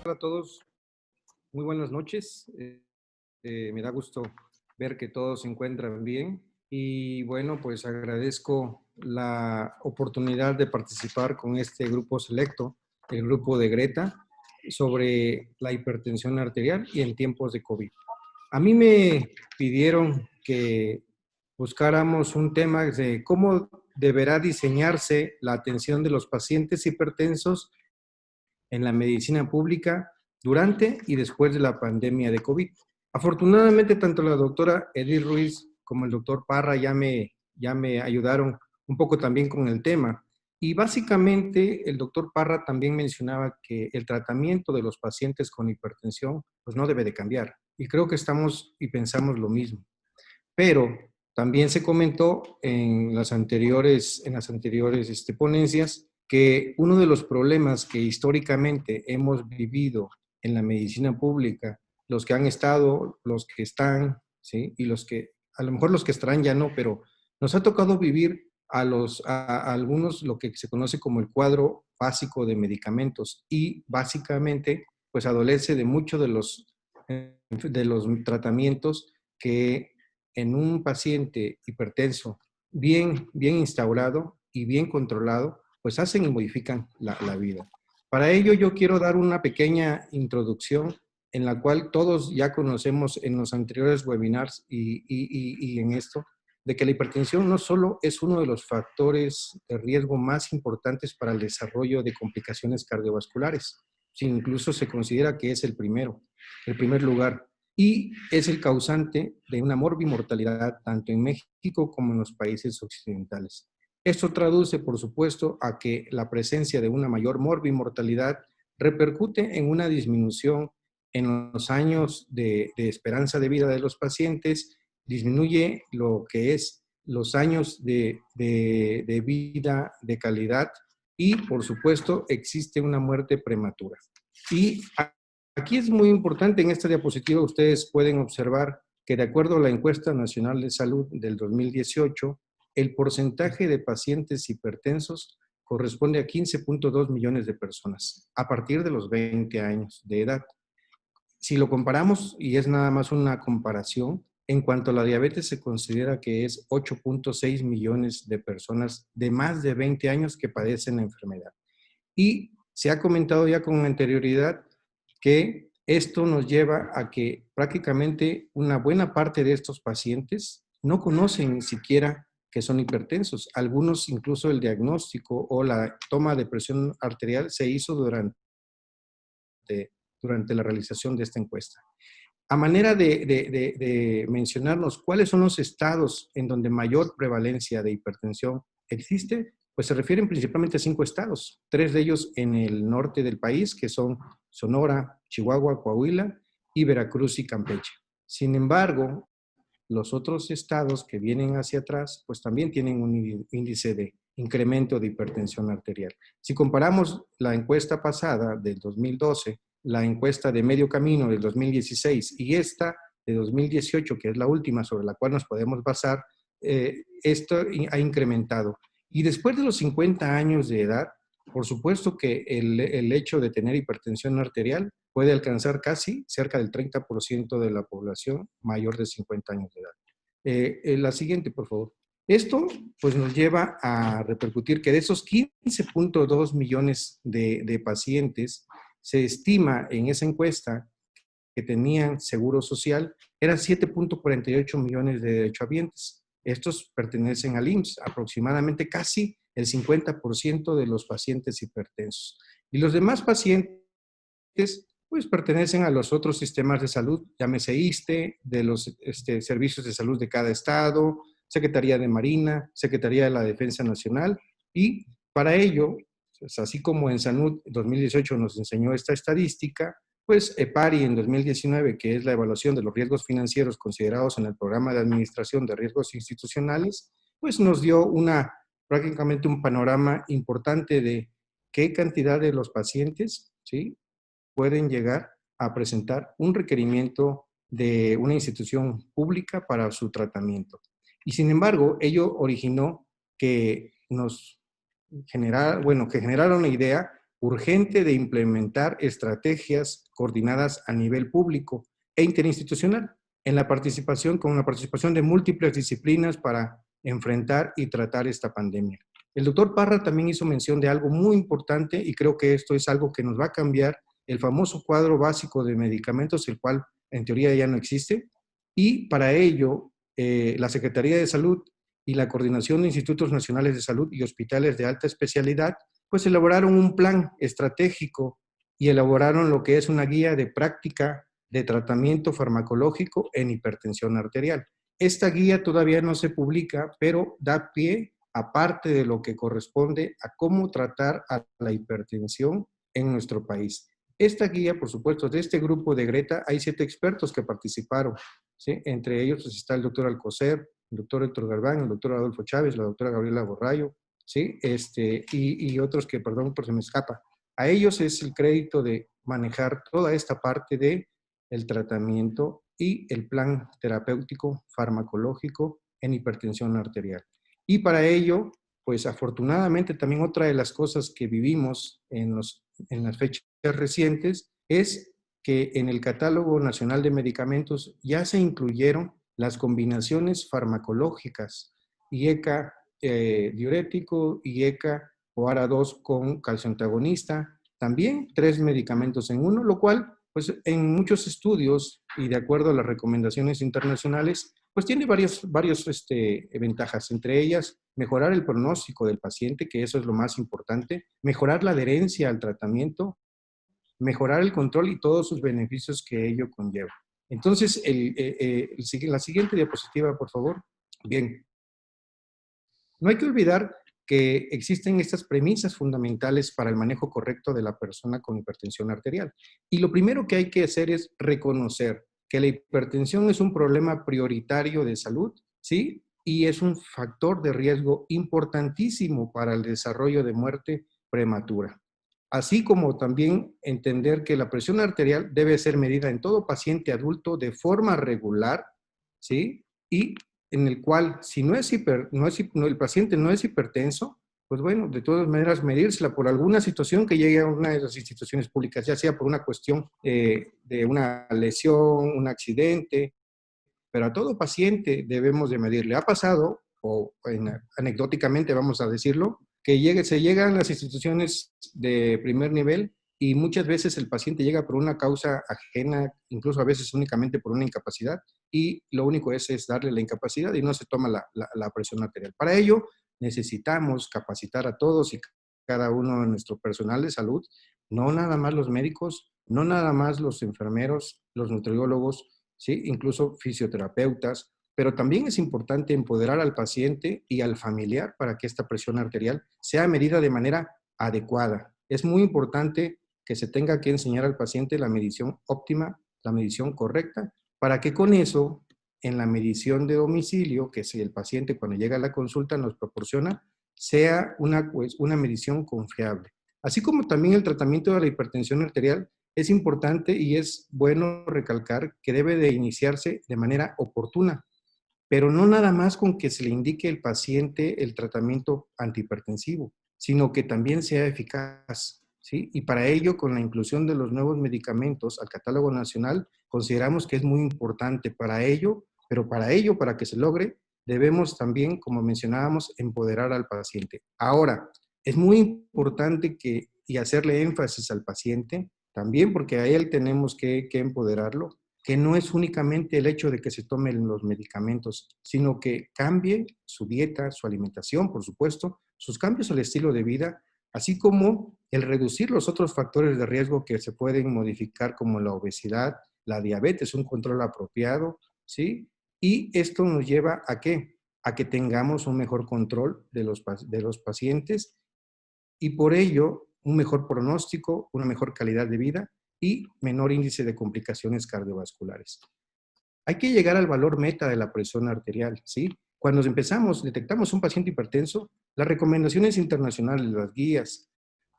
tal a todos? Muy buenas noches. Me da gusto ver que todos se encuentran bien. Y bueno, pues agradezco la oportunidad de participar con este grupo selecto, el grupo de Greta, sobre la hipertensión arterial y en tiempos de COVID. A mí me pidieron que buscáramos un tema de cómo deberá diseñarse la atención de los pacientes hipertensos en la medicina pública durante y después de la pandemia de COVID. Afortunadamente, tanto la doctora Edith Ruiz como el doctor Parra ya me ayudaron un poco también con el tema. Y básicamente el doctor Parra también mencionaba que el tratamiento de los pacientes con hipertensión pues no debe de cambiar. Y creo que estamos y pensamos lo mismo. Pero también se comentó en las anteriores ponencias que uno de los problemas que históricamente hemos vivido en la medicina pública, los que han estado, los que están, ¿sí? Y los que, a lo mejor los que estarán ya no, pero nos ha tocado vivir a algunos lo que se conoce como el cuadro básico de medicamentos y básicamente pues adolece de muchos de los tratamientos que en un paciente hipertenso bien instaurado y bien controlado, pues hacen y modifican la vida. Para ello yo quiero dar una pequeña introducción en la cual todos ya conocemos en los anteriores webinars y en esto, de que la hipertensión no solo es uno de los factores de riesgo más importantes para el desarrollo de complicaciones cardiovasculares, sino incluso se considera que es el primer lugar y es el causante de una morbimortalidad tanto en México como en los países occidentales. Esto traduce, por supuesto, a que la presencia de una mayor morbimortalidad repercute en una disminución en los años de esperanza de vida de los pacientes, disminuye lo que es los años de vida de calidad y, por supuesto, existe una muerte prematura. Y aquí es muy importante, en esta diapositiva ustedes pueden observar que de acuerdo a la encuesta nacional de salud del 2018, el porcentaje de pacientes hipertensos corresponde a 15.2 millones de personas a partir de los 20 años de edad. Si lo comparamos, y es nada más una comparación, en cuanto a la diabetes se considera que es 8.6 millones de personas de más de 20 años que padecen la enfermedad. Y se ha comentado ya con anterioridad que esto nos lleva a que prácticamente una buena parte de estos pacientes no conocen ni siquiera que son hipertensos. Algunos incluso el diagnóstico o la toma de presión arterial se hizo durante la realización de esta encuesta. A manera de mencionarnos cuáles son los estados en donde mayor prevalencia de hipertensión existe, pues se refieren principalmente a 5 estados, 3 de ellos en el norte del país, que son Sonora, Chihuahua, Coahuila y Veracruz y Campeche. Sin embargo, los otros estados que vienen hacia atrás, pues también tienen un índice de incremento de hipertensión arterial. Si comparamos la encuesta pasada del 2012, la encuesta de medio camino del 2016 y esta de 2018, que es la última sobre la cual nos podemos basar, esto ha incrementado. Y después de los 50 años de edad, por supuesto que el hecho de tener hipertensión arterial puede alcanzar casi cerca del 30% de la población mayor de 50 años de edad. La siguiente, por favor. Esto pues nos lleva a repercutir que de esos 15.2 millones de pacientes, se estima en esa encuesta que tenían seguro social, eran 7.48 millones de derechohabientes. Estos pertenecen al IMSS, aproximadamente casi el 50% de los pacientes hipertensos. Y los demás pacientes, pues pertenecen a los otros sistemas de salud, llámese ISSSTE, de los servicios de salud de cada estado, Secretaría de Marina, Secretaría de la Defensa Nacional, y para ello, pues así como en Salud 2018 nos enseñó esta estadística, pues EPARI en 2019, que es la evaluación de los riesgos financieros considerados en el programa de administración de riesgos institucionales, pues nos dio prácticamente un panorama importante de qué cantidad de los pacientes, ¿sí?, pueden llegar a presentar un requerimiento de una institución pública para su tratamiento. Y sin embargo, ello originó que que generara una idea urgente de implementar estrategias coordinadas a nivel público e interinstitucional, con la participación de múltiples disciplinas para enfrentar y tratar esta pandemia. El doctor Parra también hizo mención de algo muy importante y creo que esto es algo que nos va a cambiar el famoso cuadro básico de medicamentos, el cual en teoría ya no existe, y para ello la Secretaría de Salud y la Coordinación de Institutos Nacionales de Salud y Hospitales de Alta Especialidad, pues elaboraron un plan estratégico y elaboraron lo que es una guía de práctica de tratamiento farmacológico en hipertensión arterial. Esta guía todavía no se publica, pero da pie, aparte de lo que corresponde a cómo tratar a la hipertensión en nuestro país. Esta guía, por supuesto, de este grupo de Greta, hay 7 expertos que participaron, ¿sí? Entre ellos pues, está el doctor Alcocer, el doctor Héctor Galván, el doctor Adolfo Chávez, la doctora Gabriela Borrayo, ¿sí? Y otros que, perdón, por se me escapa. A ellos es el crédito de manejar toda esta parte de el tratamiento y el plan terapéutico farmacológico en hipertensión arterial. Y para ello, pues afortunadamente también otra de las cosas que vivimos en las fechas recientes es que en el Catálogo Nacional de Medicamentos ya se incluyeron las combinaciones farmacológicas, IECA diurético, IECA o ARA2 con calcio antagonista, también 3 medicamentos en uno, lo cual pues en muchos estudios y de acuerdo a las recomendaciones internacionales, pues tiene varias ventajas, entre ellas mejorar el pronóstico del paciente, que eso es lo más importante, mejorar la adherencia al tratamiento, mejorar el control y todos sus beneficios que ello conlleva. Entonces, la siguiente diapositiva, por favor. Bien, no hay que olvidar que existen estas premisas fundamentales para el manejo correcto de la persona con hipertensión arterial. Y lo primero que hay que hacer es reconocer que la hipertensión es un problema prioritario de salud, ¿sí? Y es un factor de riesgo importantísimo para el desarrollo de muerte prematura. Así como también entender que la presión arterial debe ser medida en todo paciente adulto de forma regular, ¿sí? Y en el cual, si el paciente no es hipertenso, pues bueno, de todas maneras medírsela por alguna situación que llegue a una de las instituciones públicas, ya sea por una cuestión de una lesión, un accidente, pero a todo paciente debemos de medirle. Ha pasado, anecdóticamente vamos a decirlo, que se llegan a las instituciones de primer nivel y muchas veces el paciente llega por una causa ajena, incluso a veces únicamente por una incapacidad, y lo único es darle la incapacidad y no se toma la presión arterial. Para ello necesitamos capacitar a todos y cada uno de nuestro personal de salud, no nada más los médicos, no nada más los enfermeros, los nutriólogos, ¿sí? Incluso fisioterapeutas, pero también es importante empoderar al paciente y al familiar para que esta presión arterial sea medida de manera adecuada. Es muy importante que se tenga que enseñar al paciente la medición óptima, la medición correcta, para que con eso, en la medición de domicilio, que si el paciente cuando llega a la consulta nos proporciona, sea una medición confiable. Así como también el tratamiento de la hipertensión arterial es importante y es bueno recalcar que debe de iniciarse de manera oportuna, pero no nada más con que se le indique al paciente el tratamiento antihipertensivo, sino que también sea eficaz, ¿sí? Y para ello, con la inclusión de los nuevos medicamentos al catálogo nacional, consideramos que es muy importante para ello, pero para que se logre, debemos también, como mencionábamos, empoderar al paciente. Ahora, es muy importante y hacerle énfasis al paciente, también porque a él tenemos que empoderarlo, que no es únicamente el hecho de que se tomen los medicamentos, sino que cambie su dieta, su alimentación, por supuesto, sus cambios al estilo de vida, así como el reducir los otros factores de riesgo que se pueden modificar como la obesidad, la diabetes, un control apropiado, ¿sí? Y esto nos lleva ¿a qué? A que tengamos un mejor control de los pacientes y por ello un mejor pronóstico, una mejor calidad de vida y menor índice de complicaciones cardiovasculares. Hay que llegar al valor meta de la presión arterial, ¿sí? Cuando detectamos un paciente hipertenso, las recomendaciones internacionales, las guías,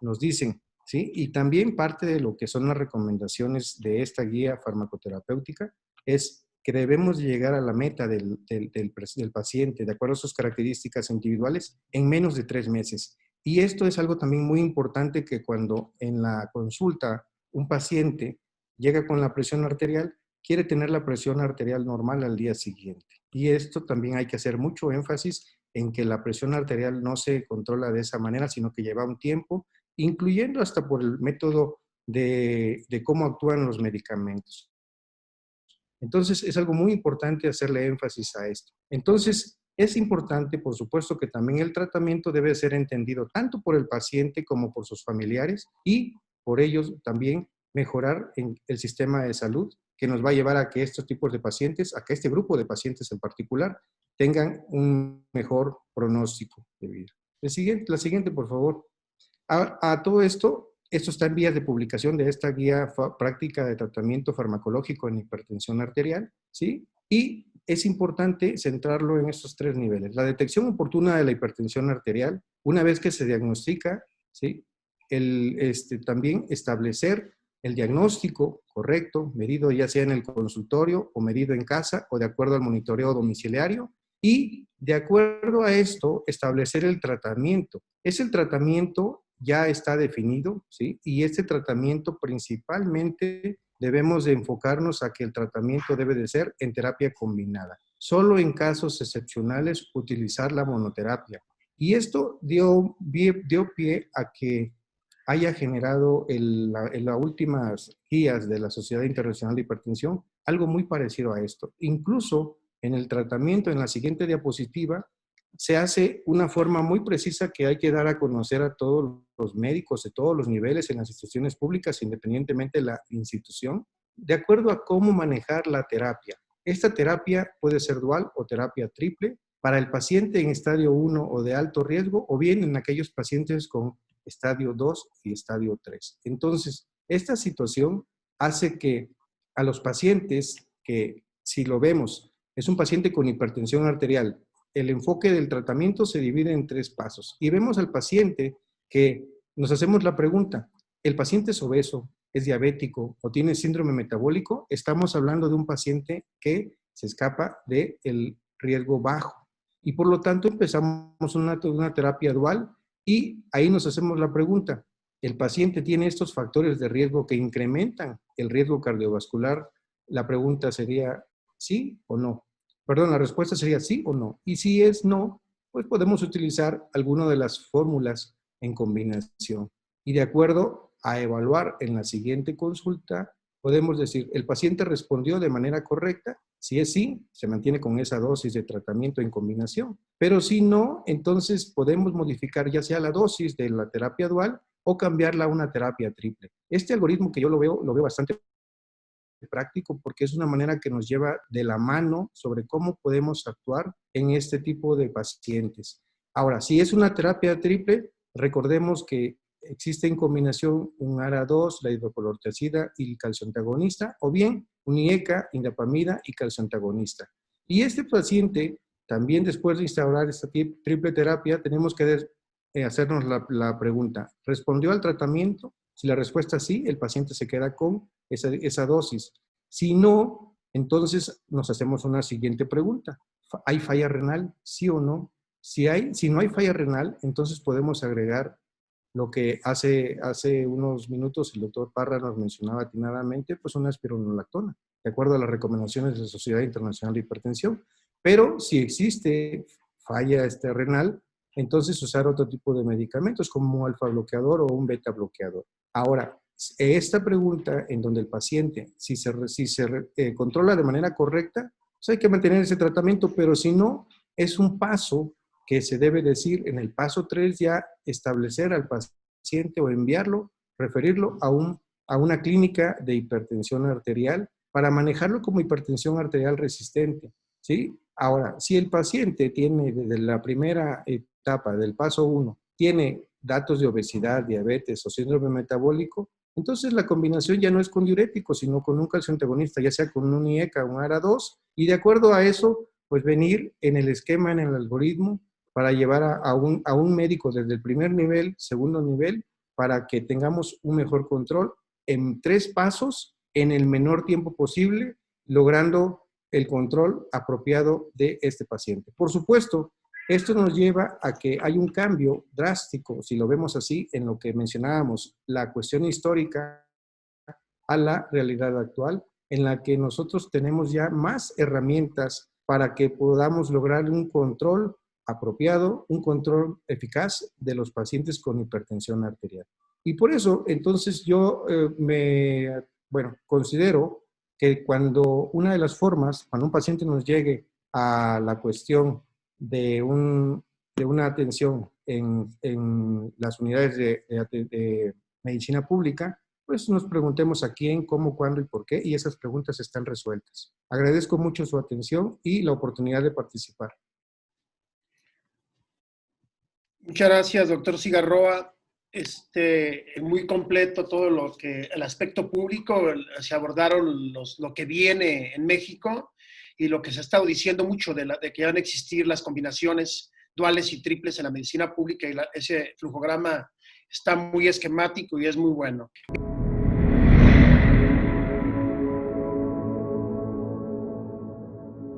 nos dicen, ¿sí? Y también parte de lo que son las recomendaciones de esta guía farmacoterapéutica es que debemos llegar a la meta del paciente, de acuerdo a sus características individuales, en menos de 3 meses. Y esto es algo también muy importante, que cuando en la consulta un paciente llega con la presión arterial, quiere tener la presión arterial normal al día siguiente. Y esto también hay que hacer mucho énfasis en que la presión arterial no se controla de esa manera, sino que lleva un tiempo, incluyendo hasta por el método de cómo actúan los medicamentos. Entonces, es algo muy importante hacerle énfasis a esto. Entonces, es importante, por supuesto, que también el tratamiento debe ser entendido tanto por el paciente como por sus familiares, y por ellos también mejorar en el sistema de salud, que nos va a llevar a que estos tipos de pacientes, a que este grupo de pacientes en particular, tengan un mejor pronóstico de vida. La siguiente, por favor. A todo esto está en vías de publicación de esta guía práctica de tratamiento farmacológico en hipertensión arterial, ¿sí? Y es importante centrarlo en estos tres niveles. La detección oportuna de la hipertensión arterial, una vez que se diagnostica, ¿sí? También establecer el diagnóstico correcto, medido ya sea en el consultorio o medido en casa o de acuerdo al monitoreo domiciliario, y de acuerdo a esto establecer el tratamiento. El tratamiento ya está definido, ¿sí? Y este tratamiento principalmente debemos de enfocarnos a que el tratamiento debe de ser en terapia combinada. Solo en casos excepcionales utilizar la monoterapia. Y esto dio pie a que haya generado en las últimas guías de la Sociedad Internacional de Hipertensión algo muy parecido a esto. Incluso en el tratamiento, en la siguiente diapositiva, se hace una forma muy precisa que hay que dar a conocer a todos los médicos de todos los niveles en las instituciones públicas, independientemente de la institución, de acuerdo a cómo manejar la terapia. Esta terapia puede ser dual o terapia triple para el paciente en estadio 1 o de alto riesgo, o bien en aquellos pacientes con estadio 2 y estadio 3. Entonces, esta situación hace que a los pacientes que, si lo vemos, es un paciente con hipertensión arterial, el enfoque del tratamiento se divide en 3 pasos. Y vemos al paciente que nos hacemos la pregunta, ¿el paciente es obeso, es diabético o tiene síndrome metabólico? Estamos hablando de un paciente que se escapa del riesgo bajo. Y por lo tanto empezamos una terapia dual, y ahí nos hacemos la pregunta, ¿el paciente tiene estos factores de riesgo que incrementan el riesgo cardiovascular? La pregunta sería sí o no. Perdón, la respuesta sería sí o no. Y si es no, pues podemos utilizar alguna de las fórmulas en combinación. Y de acuerdo a evaluar en la siguiente consulta, podemos decir, ¿el paciente respondió de manera correcta? Si es sí, se mantiene con esa dosis de tratamiento en combinación. Pero si no, entonces podemos modificar ya sea la dosis de la terapia dual o cambiarla a una terapia triple. Este algoritmo, que yo lo veo bastante práctico, porque es una manera que nos lleva de la mano sobre cómo podemos actuar en este tipo de pacientes. Ahora, si es una terapia triple, recordemos que existe en combinación un ARA2, la hidrocolortiazida y el calcioantagonista, o bien un IECA, indapamida y calcioantagonista. Y este paciente, también después de instaurar esta triple terapia, tenemos que hacernos la pregunta, ¿respondió al tratamiento? Si la respuesta es sí, el paciente se queda con esa dosis. Si no, entonces nos hacemos una siguiente pregunta. ¿Hay falla renal? ¿Sí o no? Si no hay falla renal, entonces podemos agregar lo que hace unos minutos el doctor Parra nos mencionaba atinadamente, pues una espironolactona, de acuerdo a las recomendaciones de la Sociedad Internacional de Hipertensión. Pero si existe falla renal, entonces usar otro tipo de medicamentos como un alfa bloqueador o un beta bloqueador. Ahora, esta pregunta en donde el paciente, si se controla de manera correcta, pues hay que mantener ese tratamiento, pero si no, es un paso que se debe decir en el paso 3, ya establecer al paciente o enviarlo, referirlo a una clínica de hipertensión arterial para manejarlo como hipertensión arterial resistente, ¿sí? Ahora, si el paciente tiene desde la primera etapa del paso 1, tiene datos de obesidad, diabetes o síndrome metabólico, entonces la combinación ya no es con diuréticos, sino con un calcioantagonista, ya sea con un IECA, un ARA2, y de acuerdo a eso, pues venir en el esquema, en el algoritmo, para llevar a un médico desde el primer nivel, segundo nivel, para que tengamos un mejor control en 3 pasos, en el menor tiempo posible, logrando el control apropiado de este paciente. Por supuesto Esto nos lleva a que hay un cambio drástico, si lo vemos así, en lo que mencionábamos, la cuestión histórica a la realidad actual, en la que nosotros tenemos ya más herramientas para que podamos lograr un control apropiado, un control eficaz de los pacientes con hipertensión arterial. Y por eso, entonces, yo considero que cuando una de las formas, cuando un paciente nos llegue a la cuestión de, de una atención en las unidades de medicina pública, pues nos preguntemos a quién, cómo, cuándo y por qué, y esas preguntas están resueltas. Agradezco mucho su atención y la oportunidad de participar. Muchas gracias, doctor Cigarroa. Muy completo todo el aspecto público, se abordaron lo que viene en México y lo que se ha estado diciendo mucho de que van a existir las combinaciones duales y triples en la medicina pública, y ese flujograma está muy esquemático y es muy bueno.